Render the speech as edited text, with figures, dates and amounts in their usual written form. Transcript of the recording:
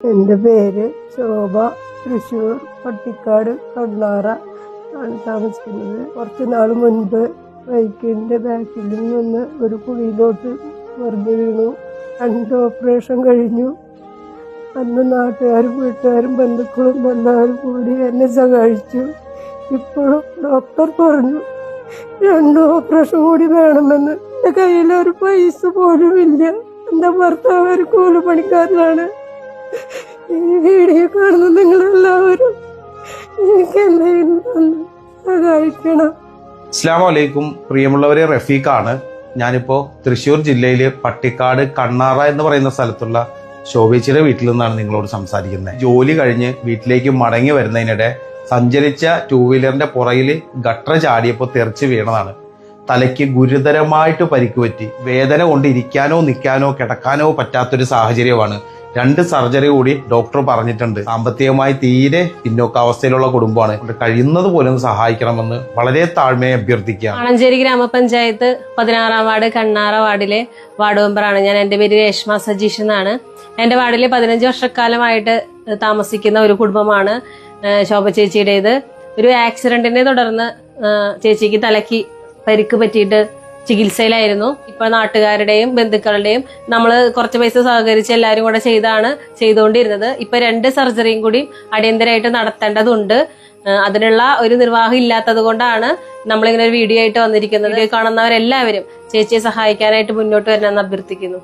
എൻ്റെ പേര് ശോഭ. തൃശ്ശൂർ പട്ടിക്കാട് കണ്ണാറ ആണ് താമസിക്കുന്നത്. കുറച്ച് നാൾ മുൻപ് ബൈക്കിൻ്റെ ബാക്കിൽ നിന്ന് ഒരു കുഴിയിലോട്ട് മറിഞ്ഞു വീണു. 2 ഓപ്പറേഷൻ കഴിഞ്ഞു. അന്ന് നാട്ടുകാരും വീട്ടുകാരും ബന്ധുക്കളും എല്ലാവരും കൂടി എന്നെ സഹായിച്ചു. ഇപ്പോഴും ഡോക്ടർ പറഞ്ഞു 2 ഓപ്പറേഷൻ കൂടി വേണമെന്ന്. എൻ്റെ കയ്യിൽ ഒരു പൈസ പോലും ഇല്ല. എൻ്റെ ഭർത്താവ് ഒരു കൂലിപ്പണിക്കാരനാണ്. ഈ വീഡിയോ കാണുന്ന നിങ്ങളെല്ലാവരും എനിക്ക് എന്തെങ്കിലും സഹായിക്കണം. അസ്സലാമു അലൈക്കും. പ്രിയമുള്ളവരെ, റഫീഖാണ്. ഞാനിപ്പോ തൃശ്ശൂർ ജില്ലയിലെ പട്ടിക്കാട് കണ്ണാറ എന്ന് പറയുന്ന സ്ഥലത്തുള്ള ശോഭേച്ചിയുടെ വീട്ടിൽ നിന്നാണ് നിങ്ങളോട് സംസാരിക്കുന്നത്. ജോലി കഴിഞ്ഞ് വീട്ടിലേക്ക് മടങ്ങി വരുന്നതിനിടെ സഞ്ചരിച്ച 2 വീലറിന്റെ പുറകിൽ ഗട്ടർ ചാടിയപ്പോൾ തെറിച്ച് വീണതാണ്. തലയ്ക്ക് ഗുരുതരമായിട്ട് പരിക്ക് പറ്റി. വേദന കൊണ്ട് ഇരിക്കാനോ നിൽക്കാനോ കിടക്കാനോ പറ്റാത്തൊരു സാഹചര്യമാണ്. 2 സർജറി കൂടി ഡോക്ടർ പറഞ്ഞിട്ടുണ്ട്. സാമ്പത്തികമായി തീരെ പിന്നോക്കാവസ്ഥയിലുള്ള കുടുംബമാണ്. കഴിയുന്നത് പോലും സഹായിക്കണമെന്ന് വളരെ താഴ്മയെ അഭ്യർത്ഥിക്കുക. ആണഞ്ചേരി ഗ്രാമപഞ്ചായത്ത് 16-ാം വാർഡ് കണ്ണാറ വാർഡിലെ വാർഡ് മെമ്പറാണ് ഞാൻ. എൻ്റെ പേര് രേഷ്മ സജീഷ് എന്നാണ്. എൻ്റെ വാർഡിലെ 15 വർഷക്കാലമായിട്ട് താമസിക്കുന്ന ഒരു കുടുംബമാണ് ശോഭ ചേച്ചിയുടേത്. ഒരു ആക്സിഡന്റിനെ തുടർന്ന് ചേച്ചിക്ക് തലയ്ക്ക് പരിക്ക് പറ്റിയിട്ട് ചികിത്സയിലായിരുന്നു. ഇപ്പൊ നാട്ടുകാരുടെയും ബന്ധുക്കളുടെയും നമ്മൾ കുറച്ച് പൈസ സഹകരിച്ച് എല്ലാവരും കൂടെ ചെയ്തുകൊണ്ടിരുന്നത്. ഇപ്പൊ 2 സർജറിയും കൂടി അടിയന്തരമായിട്ട് നടത്തേണ്ടതുണ്ട്. അതിനുള്ള ഒരു നിർവാഹം ഇല്ലാത്തത് കൊണ്ടാണ് നമ്മളിങ്ങനെ ഒരു വീഡിയോ ആയിട്ട് വന്നിരിക്കുന്നത്. കാണുന്നവരെല്ലാവരും ചേച്ചിയെ സഹായിക്കാനായിട്ട് മുന്നോട്ട് വരണമെന്ന് അഭ്യർത്ഥിക്കുന്നു.